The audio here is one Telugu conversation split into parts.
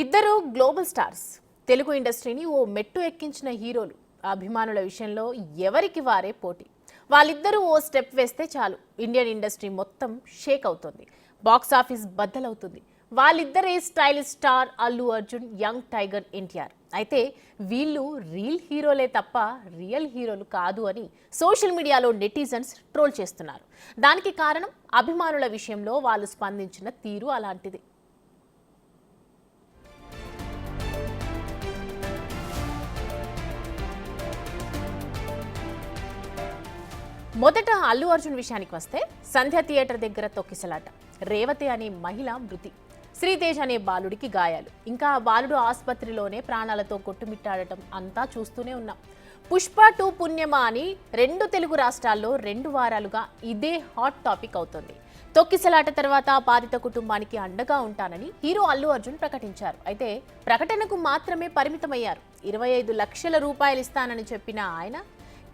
ఇద్దరు గ్లోబల్ స్టార్స్ తెలుగు ఇండస్ట్రీని ఓ మెట్టు ఎక్కించిన హీరోలు. అభిమానుల విషయంలో ఎవరికి వారే పోటీ. వాళ్ళిద్దరూ ఓ స్టెప్ వేస్తే చాలు ఇండియన్ ఇండస్ట్రీ మొత్తం షేక్ అవుతుంది, బాక్స్ ఆఫీస్ బద్దలవుతుంది. వాళ్ళిద్దరే stylish star Allu Arjun, young tiger NTR. అయితే వీళ్ళు రీల్ హీరోలే తప్ప రియల్ హీరోలు కాదు అని సోషల్ మీడియాలో నెటిజన్స్ ట్రోల్ చేస్తున్నారు. దానికి కారణం అభిమానుల విషయంలో వాళ్ళు స్పందించిన తీరు అలాంటిది. మొదట అల్లు అర్జున్ విషయానికి వస్తే సంధ్య థియేటర్ దగ్గర తొక్కిసలాట, రేవతి అనే మహిళ మృతి, శ్రీతేజ్ అనే బాలుడికి గాయాలు, ఇంకా ఆ బాలుడు ఆసుపత్రిలోనే ప్రాణాలతో కొట్టుమిట్టాడటం అంతా చూస్తూనే ఉన్నాం. పుష్ప 2 పుణ్యమా అని 2 తెలుగు రాష్ట్రాల్లో 2 వారాలుగా ఇదే హాట్ టాపిక్ అవుతుంది. తొక్కిసలాట తర్వాత బాధిత కుటుంబానికి అండగా ఉంటానని హీరో అల్లు అర్జున్ ప్రకటించారు. అయితే ప్రకటనకు మాత్రమే పరిమితమయ్యారు. 25 లక్షల రూపాయలు ఇస్తానని చెప్పిన ఆయన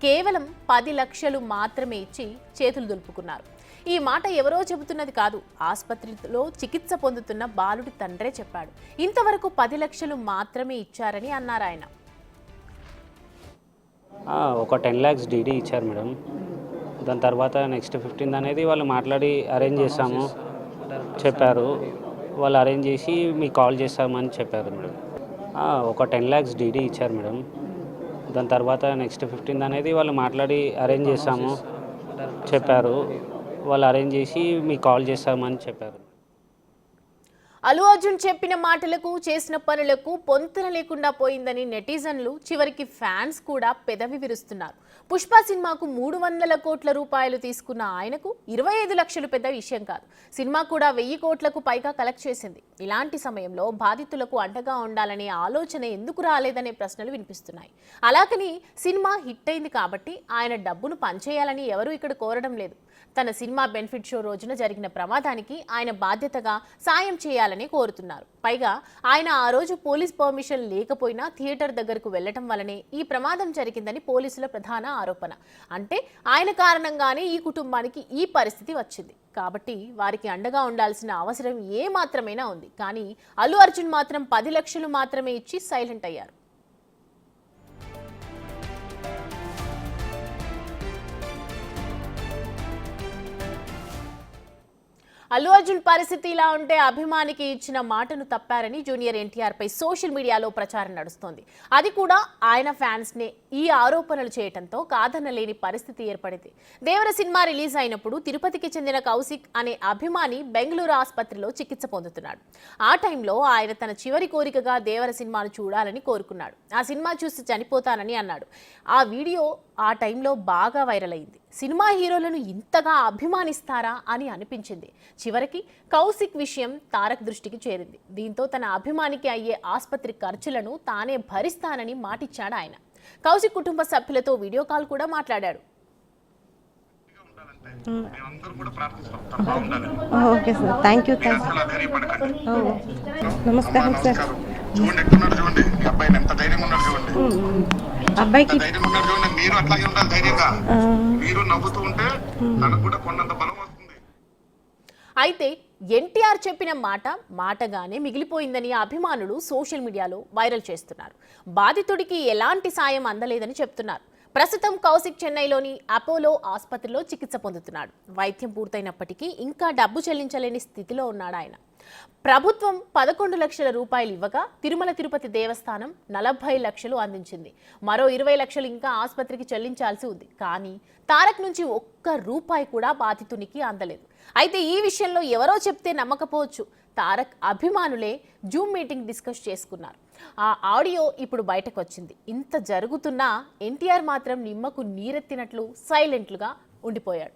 కేవలం 10 లక్షలు మాత్రమే ఇచ్చి చేతులు దులుపుకున్నారు. ఈ మాట ఎవరో చెబుతున్నది కాదు, ఆసుపత్రిలో చికిత్స పొందుతున్న బాలుడి తండ్రే చెప్పాడు. ఇంతవరకు 10 లక్షలు మాత్రమే ఇచ్చారని అన్నారు ఆయన. ఒక 10 lakhs డీడీ ఇచ్చారు మేడం. దాని తర్వాత నెక్స్ట్ 15 అనేది వాళ్ళు మాట్లాడి అరేంజ్ చేస్తాము చెప్పారు. వాళ్ళు అరేంజ్ చేసి మీకు కాల్ చేస్తామని చెప్పారు మేడం. ఒక 10 lakhs డీడీ ఇచ్చారు మేడం. దాని తర్వాత నెక్స్ట్ 15 అనేది వాళ్ళు మాట్లాడి అరేంజ్ చేస్తాము చెప్పారు. వాళ్ళు అరేంజ్ చేసి మీకు కాల్ చేస్తామని చెప్పారు. అల్లు అర్జున్ చెప్పిన మాటలకు చేసిన పనులకు పొంతన లేకుండా పోయిందని నెటిజన్లు, చివరికి ఫ్యాన్స్ కూడా పెదవి విరుస్తున్నారు. పుష్ప సినిమాకు 300 కోట్ల రూపాయలు తీసుకున్న ఆయనకు 25 లక్షలు పెద్ద విషయం కాదు. సినిమా కూడా 1000 కోట్లకు పైగా కలెక్ట్ చేసింది. ఇలాంటి సమయంలో బాధితులకు అండగా ఉండాలనే ఆలోచన ఎందుకు రాలేదనే ప్రశ్నలు వినిపిస్తున్నాయి. అలాగని సినిమా హిట్ అయింది కాబట్టి ఆయన డబ్బును పంచేయాలని ఎవరూ ఇక్కడ కోరడం లేదు. తన సినిమా బెనిఫిట్ షో రోజున జరిగిన ప్రమాదానికి ఆయన బాధ్యతగా సాయం చేయాలని కోరుతున్నారు. పైగా ఆయన ఆ రోజు పోలీస్ పర్మిషన్ లేకపోయినా థియేటర్ దగ్గరకు వెళ్లటం వల్లనే ఈ ప్రమాదం జరిగిందని పోలీసుల ప్రధాన ఆరోపణ. అంటే ఆయన కారణంగానే ఈ కుటుంబానికి ఈ పరిస్థితి వచ్చింది కాబట్టి వారికి అండగా ఉండాల్సిన అవసరం ఏ మాత్రమైనా ఉంది. కానీ అల్లు అర్జున్ మాత్రం 10 లక్షలు మాత్రమే ఇచ్చి సైలెంట్ అయ్యారు. అల్లు అర్జున్ పరిస్థితి ఇలా ఉంటే అభిమానికి ఇచ్చిన మాటను తప్పారని జూనియర్ ఎన్టీఆర్ పై సోషల్ మీడియాలో ప్రచారం నడుస్తోంది. అది కూడా ఆయన ఫ్యాన్స్ నే ఈ ఆరోపణలు చేయడంతో కాదనలేని పరిస్థితి ఏర్పడింది. దేవర సినిమా రిలీజ్ అయినప్పుడు తిరుపతికి చెందిన కౌశిక్ అనే అభిమాని బెంగళూరు ఆసుపత్రిలో చికిత్స పొందుతున్నాడు. ఆ టైంలో ఆయన తన చివరి కోరికగా దేవర సినిమాను చూడాలని కోరుకున్నాడు. ఆ సినిమా చూసి చనిపోతానని అన్నాడు. ఆ వీడియో ఆ టైంలో బాగా వైరల్ అయింది. సినిమా హీరోలను ఇంతగా అభిమానిస్తారా అని అనిపించింది. చివరికి కౌశిక్ విషయం తారక్ దృష్టికి చేరింది. దీంతో తన అభిమానికి అయ్యే ఆసుపత్రి ఖర్చులను తానే భరిస్తానని మాటిచ్చాడు ఆయన. కౌశిక్ కుటుంబ సభ్యులతో వీడియో కాల్ కూడా మాట్లాడాడు. Okay sir, thank you. నమస్కారం సార్. చూడండి ఎట్టున్నాడు, చూడండి మీ అబ్బాయిని ఎంత ధైర్యంగా ఉన్నాడు, చూడండి అబ్బాయికి ధైర్యంగా ఉన్నాడు, చూడండి. మీరు అట్లాగే ఉండాలి ధైర్యంగా. మీరు నవ్వుతూ ఉంటే తనకు కూడా కొన్నంత బలం వస్తుంది. అయితే ఎన్టీఆర్ చెప్పిన మాట మాటగానే మిగిలిపోయిందని అభిమానులు సోషల్ మీడియాలో వైరల్ చేస్తున్నారు. బాధితుడికి ఎలాంటి సాయం అందలేదని చెప్తున్నారు. ప్రస్తుతం కౌశిక్ చెన్నైలోని అపోలో ఆసుపత్రిలో చికిత్స పొందుతున్నాడు. వైద్యం పూర్తయినప్పటికీ ఇంకా డబ్బు చెల్లించలేని స్థితిలో ఉన్నాడు ఆయన. ప్రభుత్వం 11 లక్షల రూపాయలు ఇవ్వగా తిరుమల తిరుపతి దేవస్థానం 40 లక్షలు అందించింది. మరో 20 లక్షలు ఇంకా ఆసుపత్రికి చెల్లించాల్సి ఉంది. కానీ తారక్ నుంచి ఒక్క రూపాయి కూడా బాధితునికి అందలేదు. అయితే ఈ విషయంలో ఎవరో చెప్తే నమ్మకపోవచ్చు. తారక్ అభిమానులే జూమ్ మీటింగ్ డిస్కస్ చేసుకున్నారు. ఆ ఆడియో ఇప్పుడు బయటకు వచ్చింది. ఇంత జరుగుతున్నా ఎన్టీఆర్ మాత్రం నిమ్మకు నీరెత్తినట్లు సైలెంట్లుగా ఉండిపోయాడు.